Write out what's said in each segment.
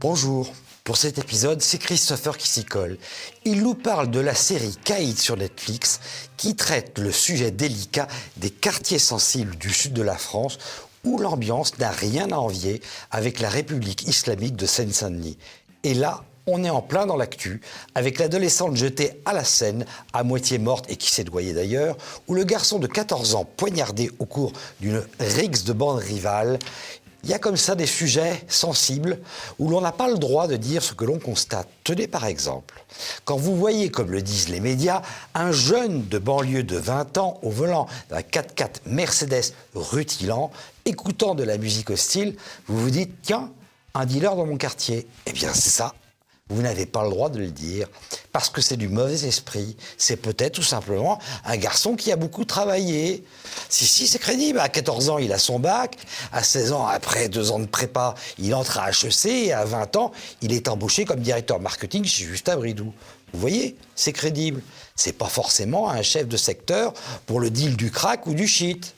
Bonjour, pour cet épisode, c'est Christopher qui s'y colle. Il nous parle de la série Caïd sur Netflix qui traite le sujet délicat des quartiers sensibles du sud de la France où l'ambiance n'a rien à envier avec la République islamique de Seine-Saint-Denis. Et là, on est en plein dans l'actu, avec l'adolescente jetée à la Seine, à moitié morte et qui s'est noyée d'ailleurs, ou le garçon de 14 ans poignardé au cours d'une rixe de bande rivale. Il y a comme ça des sujets sensibles où l'on n'a pas le droit de dire ce que l'on constate. Tenez par exemple, quand vous voyez, comme le disent les médias, un jeune de banlieue de 20 ans au volant d'un 4x4 Mercedes rutilant, écoutant de la musique hostile, vous vous dites « Tiens, un dealer dans mon quartier ». Eh bien c'est ça. Vous n'avez pas le droit de le dire, parce que c'est du mauvais esprit. C'est peut-être tout simplement un garçon qui a beaucoup travaillé. Si, c'est crédible. À 14 ans, il a son bac. À 16 ans, après 2 ans de prépa, il entre à HEC. Et à 20 ans, il est embauché comme directeur marketing chez Justin Bridou. Vous voyez, c'est crédible. C'est pas forcément un chef de secteur pour le deal du crack ou du shit.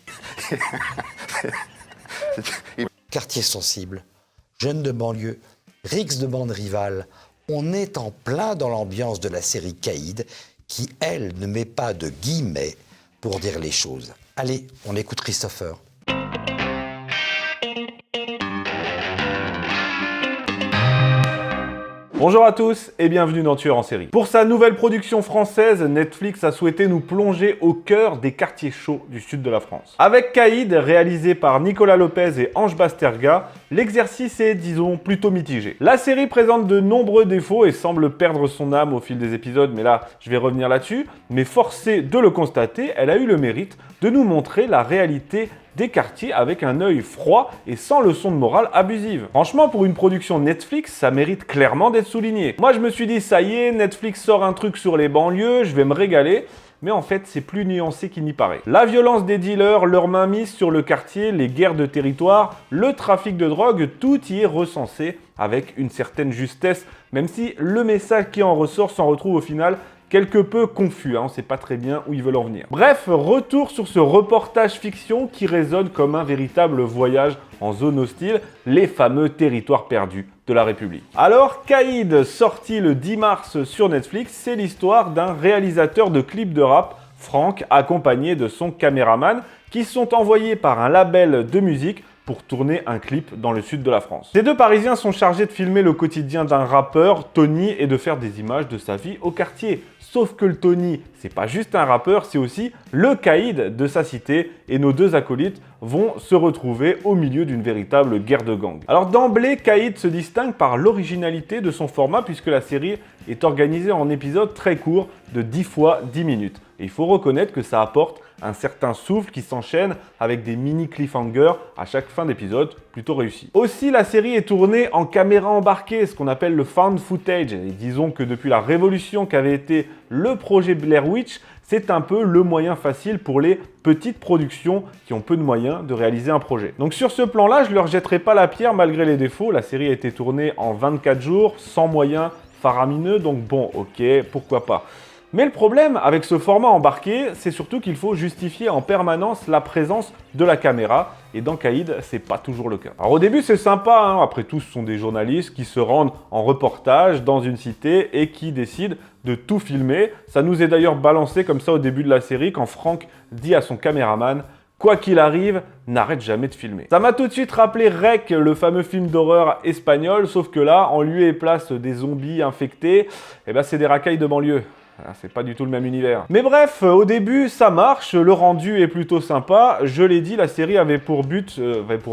Quartier sensible, jeune de banlieue, rixe de bande rivale. On est en plein dans l'ambiance de la série Caïd, qui, elle, ne met pas de guillemets pour dire les choses. Allez, on écoute Christopher. Bonjour à tous et bienvenue dans Tueur en série. Pour sa nouvelle production française, Netflix a souhaité nous plonger au cœur des quartiers chauds du sud de la France. Avec Caïd, réalisé par Nicolas Lopez et Ange Basterga, l'exercice est, disons, plutôt mitigé. La série présente de nombreux défauts et semble perdre son âme au fil des épisodes, mais là, je vais revenir là-dessus. Mais forcé de le constater, elle a eu le mérite de nous montrer la réalité des quartiers avec un œil froid et sans leçon de morale abusive. Franchement, pour une production Netflix, ça mérite clairement d'être souligné. Moi, je me suis dit, ça y est, Netflix sort un truc sur les banlieues, je vais me régaler. Mais en fait, c'est plus nuancé qu'il n'y paraît. La violence des dealers, leur mainmise sur le quartier, les guerres de territoire, le trafic de drogue, tout y est recensé avec une certaine justesse, même si le message qui en ressort s'en retrouve au final quelque peu confus, on ne sait pas très bien où ils veulent en venir. Bref, retour sur ce reportage fiction qui résonne comme un véritable voyage en zone hostile, les fameux territoires perdus de la République. Alors, Caïd, sorti le 10 mars sur Netflix, c'est l'histoire d'un réalisateur de clips de rap, Franck, accompagné de son caméraman, qui sont envoyés par un label de musique pour tourner un clip dans le sud de la France. Ces deux Parisiens sont chargés de filmer le quotidien d'un rappeur, Tony, et de faire des images de sa vie au quartier. Sauf que le Tony, c'est pas juste un rappeur, c'est aussi le Caïd de sa cité, et nos deux acolytes vont se retrouver au milieu d'une véritable guerre de gangs. Alors d'emblée, Caïd se distingue par l'originalité de son format, puisque la série est organisée en épisodes très courts de 10 fois 10 minutes. Et il faut reconnaître que ça apporte un certain souffle qui s'enchaîne avec des mini cliffhangers à chaque fin d'épisode, plutôt réussi. Aussi, la série est tournée en caméra embarquée, ce qu'on appelle le found footage. Et disons que depuis la révolution qu'avait été le projet Blair Witch, c'est un peu le moyen facile pour les petites productions qui ont peu de moyens de réaliser un projet. Donc sur ce plan-là, je ne leur jetterai pas la pierre malgré les défauts. La série a été tournée en 24 jours, sans moyens faramineux, donc bon, ok, pourquoi pas. Mais le problème avec ce format embarqué, c'est surtout qu'il faut justifier en permanence la présence de la caméra. Et dans Caïd, c'est pas toujours le cas. Alors au début, c'est sympa, après tout, ce sont des journalistes qui se rendent en reportage dans une cité et qui décident de tout filmer. Ça nous est d'ailleurs balancé comme ça au début de la série quand Franck dit à son caméraman « Quoi qu'il arrive, n'arrête jamais de filmer ». Ça m'a tout de suite rappelé Rec, le fameux film d'horreur espagnol, sauf que là, en lieu et place des zombies infectés, c'est des racailles de banlieue. C'est pas du tout le même univers. Mais bref, au début, ça marche, le rendu est plutôt sympa. Je l'ai dit, la série avait pour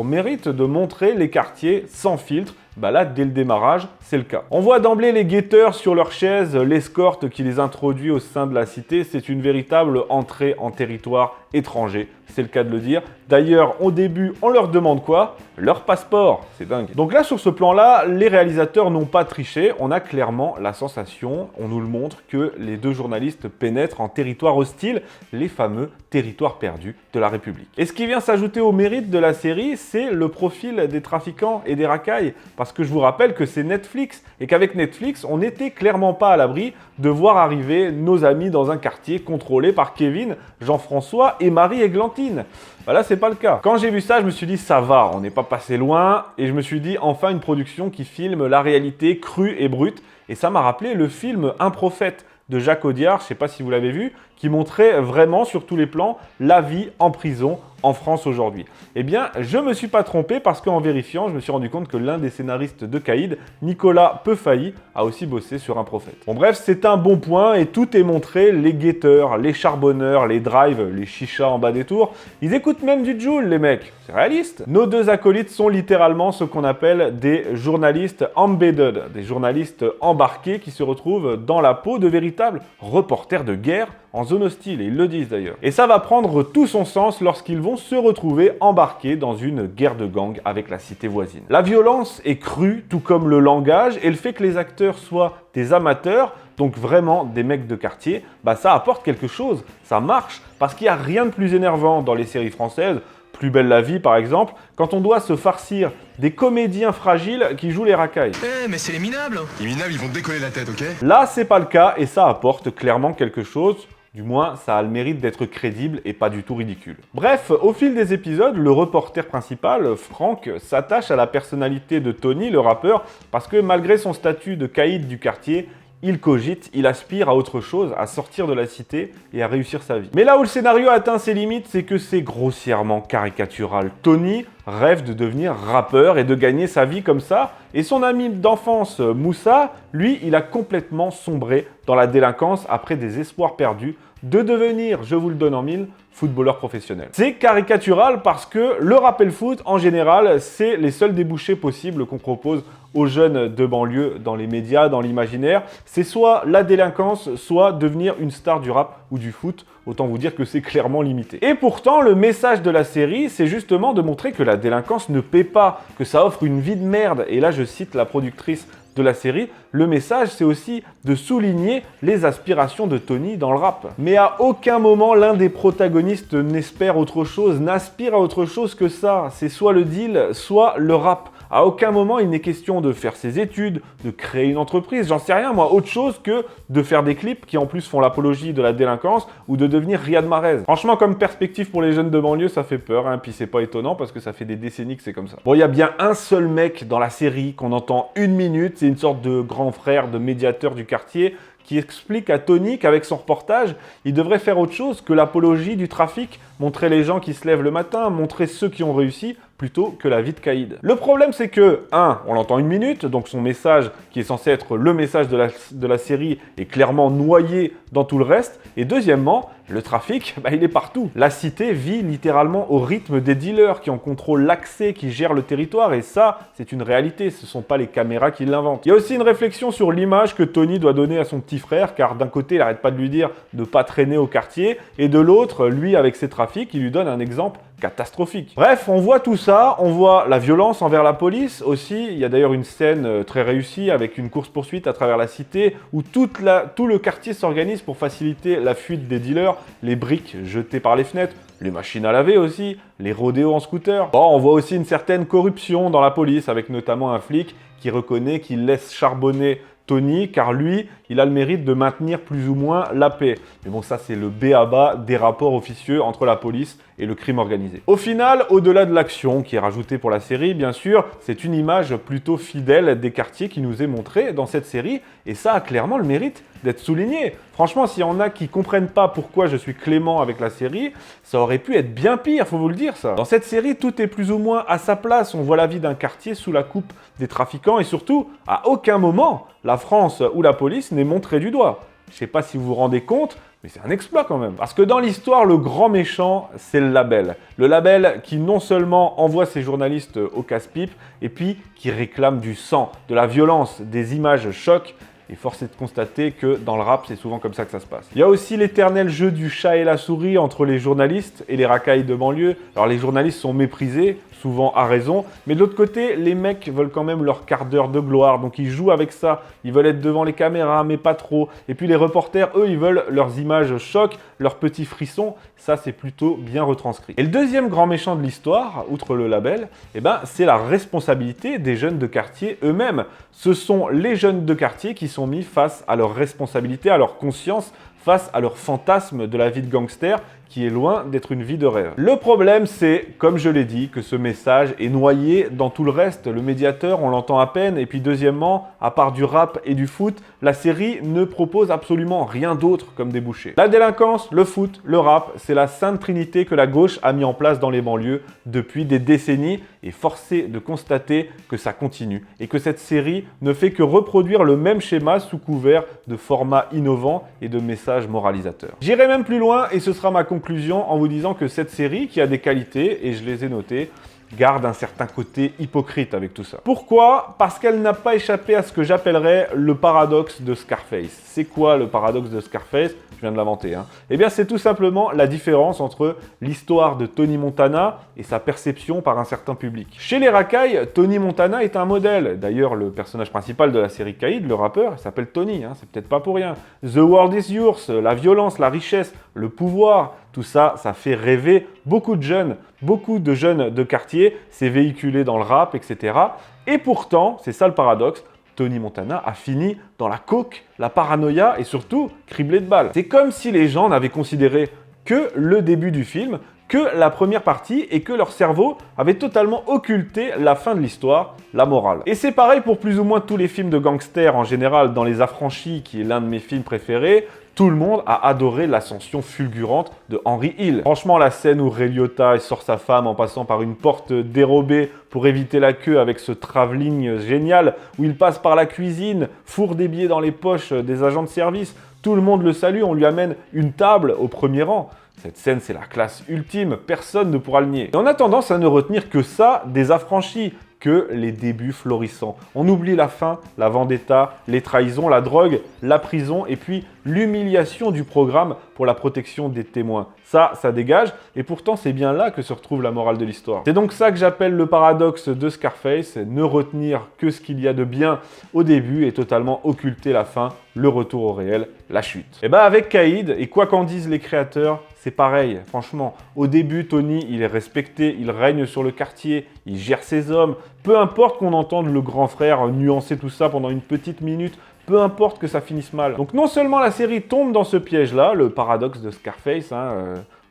mérite de montrer les quartiers sans filtre. Là, dès le démarrage, c'est le cas. On voit d'emblée les guetteurs sur leurs chaises, l'escorte qui les introduit au sein de la cité. C'est une véritable entrée en territoire étranger, c'est le cas de le dire. D'ailleurs, au début, on leur demande quoi? Leur passeport, c'est dingue. Donc là, sur ce plan-là, les réalisateurs n'ont pas triché. On a clairement la sensation, on nous le montre, que les deux journalistes pénètrent en territoire hostile, les fameux territoires perdus de la République. Et ce qui vient s'ajouter au mérite de la série, c'est le profil des trafiquants et des racailles. parce que je vous rappelle que c'est Netflix et qu'avec Netflix, on n'était clairement pas à l'abri de voir arriver nos amis dans un quartier contrôlé par Kevin, Jean-François et Marie-Églantine. Bah là, c'est pas le cas. Quand j'ai vu ça, je me suis dit, ça va, on n'est pas passé loin. Et je me suis dit, enfin, une production qui filme la réalité crue et brute. Et ça m'a rappelé le film Un prophète de Jacques Audiard, je ne sais pas si vous l'avez vu, qui montrait vraiment sur tous les plans la vie en prison en France aujourd'hui. Eh bien, je ne me suis pas trompé parce qu'en vérifiant, je me suis rendu compte que l'un des scénaristes de Caïd, Nicolas Peufailly, a aussi bossé sur Un prophète. Bon bref, c'est un bon point et tout est montré, les guetteurs, les charbonneurs, les drives, les chichas en bas des tours, ils écoutent même du Joule, les mecs. C'est réaliste. Nos deux acolytes sont littéralement ce qu'on appelle des journalistes embedded, des journalistes embarqués qui se retrouvent dans la peau de véritables reporters de guerre en zone hostile, et ils le disent d'ailleurs. Et ça va prendre tout son sens lorsqu'ils vont se retrouver embarqués dans une guerre de gang avec la cité voisine. La violence est crue, tout comme le langage, et le fait que les acteurs soient des amateurs, donc vraiment des mecs de quartier, bah ça apporte quelque chose, ça marche, parce qu'il n'y a rien de plus énervant dans les séries françaises, Plus belle la vie par exemple, quand on doit se farcir des comédiens fragiles qui jouent les racailles. Mais c'est les minables. Les minables, ils vont te décoller la tête, ok? Là, c'est pas le cas et ça apporte clairement quelque chose. Du moins, ça a le mérite d'être crédible et pas du tout ridicule. Bref, au fil des épisodes, le reporter principal, Franck, s'attache à la personnalité de Tony, le rappeur, parce que malgré son statut de caïd du quartier, il cogite, il aspire à autre chose, à sortir de la cité et à réussir sa vie. Mais là où le scénario atteint ses limites, c'est que c'est grossièrement caricatural. Tony rêve de devenir rappeur et de gagner sa vie comme ça, et son ami d'enfance, Moussa, lui, il a complètement sombré dans la délinquance après des espoirs perdus de devenir, je vous le donne en mille, footballeur professionnel. C'est caricatural parce que le rap et le foot, en général, c'est les seuls débouchés possibles qu'on propose aux jeunes de banlieue dans les médias, dans l'imaginaire. C'est soit la délinquance, soit devenir une star du rap ou du foot. Autant vous dire que c'est clairement limité. Et pourtant, le message de la série, c'est justement de montrer que la délinquance ne paie pas, que ça offre une vie de merde. Et là, je cite la productrice de la série, le message c'est aussi de souligner les aspirations de Tony dans le rap. Mais à aucun moment l'un des protagonistes n'espère autre chose, n'aspire à autre chose que ça. C'est soit le deal, soit le rap. À aucun moment il n'est question de faire ses études, de créer une entreprise, j'en sais rien moi, autre chose que de faire des clips qui en plus font l'apologie de la délinquance ou de devenir Riyad Mahrez. Franchement, comme perspective pour les jeunes de banlieue, ça fait peur, hein, puis c'est pas étonnant parce que ça fait des décennies que c'est comme ça. Bon, il y a bien un seul mec dans la série qu'on entend une minute, c'est une sorte de grand frère, de médiateur du quartier, qui explique à Tony qu'avec son reportage, il devrait faire autre chose que l'apologie du trafic, montrer les gens qui se lèvent le matin, montrer ceux qui ont réussi, plutôt que la vie de caïd. Le problème c'est que, on l'entend une minute, donc son message, qui est censé être le message de la série, est clairement noyé dans tout le reste, et deuxièmement, le trafic, il est partout. La cité vit littéralement au rythme des dealers qui en contrôlent l'accès, qui gèrent le territoire, et ça, c'est une réalité, ce ne sont pas les caméras qui l'inventent. Il y a aussi une réflexion sur l'image que Tony doit donner à son petit frère, car d'un côté, il n'arrête pas de lui dire de ne pas traîner au quartier, et de l'autre, lui, avec ses trafics, il lui donne un exemple catastrophique. Bref, on voit tout ça, on voit la violence envers la police aussi. Il y a d'ailleurs une scène très réussie avec une course-poursuite à travers la cité où tout le quartier s'organise pour faciliter la fuite des dealers, les briques jetées par les fenêtres, les machines à laver aussi, les rodéos en scooter. Bon, on voit aussi une certaine corruption dans la police avec notamment un flic qui reconnaît qu'il laisse charbonner Tony, car lui, il a le mérite de maintenir plus ou moins la paix. Mais bon, ça, c'est le b.a.-ba des rapports officieux entre la police et le crime organisé. Au final, au-delà de l'action qui est rajoutée pour la série, bien sûr, c'est une image plutôt fidèle des quartiers qui nous est montrée dans cette série, et ça a clairement le mérite d'être souligné. Franchement, s'il y en a qui comprennent pas pourquoi je suis clément avec la série, ça aurait pu être bien pire, faut vous le dire ça. Dans cette série, tout est plus ou moins à sa place. On voit la vie d'un quartier sous la coupe des trafiquants, et surtout, à aucun moment, la France ou la police n'est montrée du doigt. Je sais pas si vous vous rendez compte, mais c'est un exploit quand même. Parce que dans l'histoire, le grand méchant, c'est le label. Le label qui non seulement envoie ses journalistes au casse-pipe, et puis qui réclame du sang, de la violence, des images chocs. et force est de constater que dans le rap, c'est souvent comme ça que ça se passe. Il y a aussi l'éternel jeu du chat et la souris entre les journalistes et les racailles de banlieue. Alors les journalistes sont méprisés, souvent à raison, mais de l'autre côté, les mecs veulent quand même leur quart d'heure de gloire, donc ils jouent avec ça, ils veulent être devant les caméras, mais pas trop. Et puis les reporters, eux, ils veulent leurs images chocs, leurs petits frissons, ça c'est plutôt bien retranscrit. Et le deuxième grand méchant de l'histoire, outre le label, eh ben, c'est la responsabilité des jeunes de quartier eux-mêmes. Ce sont les jeunes de quartier qui sont mis face à leurs responsabilités, à leur conscience, face à leur fantasme de la vie de gangster qui est loin d'être une vie de rêve. Le problème, c'est, comme je l'ai dit, que ce message est noyé dans tout le reste. Le médiateur, on l'entend à peine. Et puis deuxièmement, à part du rap et du foot, la série ne propose absolument rien d'autre comme débouché. La délinquance, le foot, le rap, c'est la sainte trinité que la gauche a mis en place dans les banlieues depuis des décennies. Et forcé de constater que ça continue. Et que cette série ne fait que reproduire le même schéma sous couvert de formats innovants et de messages moralisateurs. J'irai même plus loin et ce sera ma conclusion en vous disant que cette série, qui a des qualités, et je les ai notées, garde un certain côté hypocrite avec tout ça. Pourquoi? Parce qu'elle n'a pas échappé à ce que j'appellerais le paradoxe de Scarface. C'est quoi le paradoxe de Scarface? Je viens de l'inventer. Eh bien, c'est tout simplement la différence entre l'histoire de Tony Montana et sa perception par un certain public. Chez les racailles, Tony Montana est un modèle. D'ailleurs, le personnage principal de la série Caïd, le rappeur, il s'appelle Tony. C'est peut-être pas pour rien. The world is yours, la violence, la richesse, le pouvoir, tout ça, ça fait rêver beaucoup de jeunes de quartier. C'est véhiculé dans le rap, etc. Et pourtant, c'est ça le paradoxe, Tony Montana a fini dans la coke, la paranoïa et surtout criblé de balles. C'est comme si les gens n'avaient considéré que le début du film, que la première partie et que leur cerveau avait totalement occulté la fin de l'histoire, la morale. Et c'est pareil pour plus ou moins tous les films de gangsters en général. Dans Les Affranchis, qui est l'un de mes films préférés, tout le monde a adoré l'ascension fulgurante de Henry Hill. Franchement, la scène où Ray Liotta sort sa femme en passant par une porte dérobée pour éviter la queue avec ce travelling génial, où il passe par la cuisine, fourre des billets dans les poches des agents de service, tout le monde le salue, on lui amène une table au premier rang. Cette scène, c'est la classe ultime, personne ne pourra le nier. Et on a tendance à ne retenir que ça des Affranchis, que les débuts florissants. On oublie la fin, la vendetta, les trahisons, la drogue, la prison et puis l'humiliation du programme pour la protection des témoins. Ça dégage et pourtant c'est bien là que se retrouve la morale de l'histoire. C'est donc ça que j'appelle le paradoxe de Scarface, ne retenir que ce qu'il y a de bien au début et totalement occulter la fin, le retour au réel, la chute. Et avec Caïd, et quoi qu'en disent les créateurs, c'est pareil, franchement. Au début, Tony, il est respecté, il règne sur le quartier, il gère ses hommes. Peu importe qu'on entende le grand frère nuancer tout ça pendant une petite minute, peu importe que ça finisse mal. Donc non seulement la série tombe dans ce piège-là, le paradoxe de Scarface,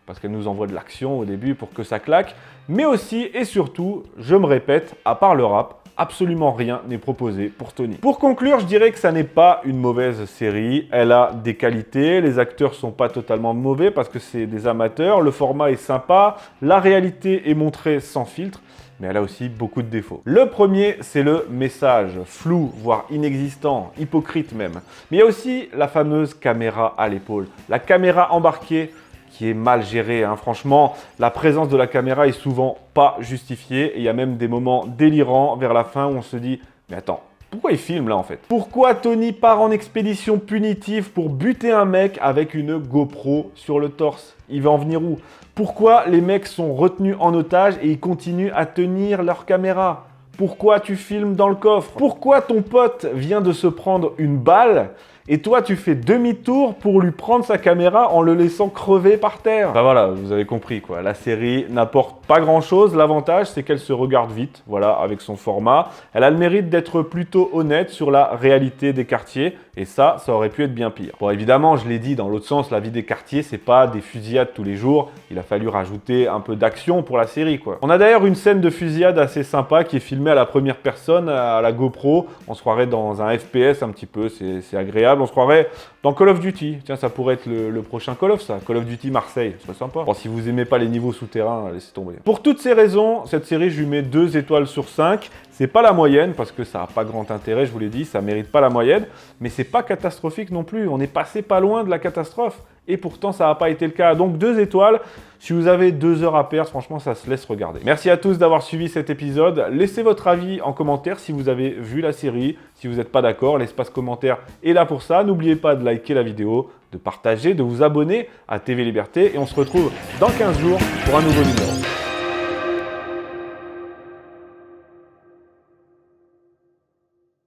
parce qu'elle nous envoie de l'action au début pour que ça claque, mais aussi et surtout, je me répète, à part le rap, absolument rien n'est proposé pour Tony. Pour conclure, je dirais que ça n'est pas une mauvaise série. Elle a des qualités, les acteurs sont pas totalement mauvais parce que c'est des amateurs, le format est sympa, la réalité est montrée sans filtre, mais elle a aussi beaucoup de défauts. Le premier, c'est le message, flou, voire inexistant, hypocrite même. Mais il y a aussi la fameuse caméra à l'épaule, la caméra embarquée, qui est mal géré. Franchement, la présence de la caméra est souvent pas justifiée et il y a même des moments délirants vers la fin où on se dit « Mais attends, pourquoi il filme là en fait ?» Pourquoi Tony part en expédition punitive pour buter un mec avec une GoPro sur le torse? Il va en venir où? Pourquoi les mecs sont retenus en otage et ils continuent à tenir leur caméra? Pourquoi tu filmes dans le coffre? Pourquoi ton pote vient de se prendre une balle et toi tu fais demi-tour pour lui prendre sa caméra en le laissant crever par terre? Bah voilà, vous avez compris quoi. La série n'apporte pas grand-chose. L'avantage, c'est qu'elle se regarde vite, voilà, avec son format. Elle a le mérite d'être plutôt honnête sur la réalité des quartiers et ça aurait pu être bien pire. Bon, évidemment, je l'ai dit dans l'autre sens, la vie des quartiers, c'est pas des fusillades tous les jours. Il a fallu rajouter un peu d'action pour la série quoi. On a d'ailleurs une scène de fusillade assez sympa qui est filmée à la première personne, à la GoPro. On se croirait dans un FPS un petit peu, c'est agréable. On se croirait dans Call of Duty. Tiens, ça pourrait être le prochain Call of, ça. Call of Duty Marseille, c'est sympa. Bon, si vous aimez pas les niveaux souterrains, laissez tomber. Pour toutes ces raisons, cette série, je lui mets 2 étoiles sur 5. C'est pas la moyenne, parce que ça n'a pas grand intérêt, je vous l'ai dit, ça mérite pas la moyenne, mais c'est pas catastrophique non plus, on est passé pas loin de la catastrophe, et pourtant ça n'a pas été le cas. Donc 2 étoiles, si vous avez 2 heures à perdre, franchement ça se laisse regarder. Merci à tous d'avoir suivi cet épisode, laissez votre avis en commentaire si vous avez vu la série, si vous n'êtes pas d'accord, l'espace commentaire est là pour ça, n'oubliez pas de liker la vidéo, de partager, de vous abonner à TV Liberté, et on se retrouve dans 15 jours pour un nouveau numéro.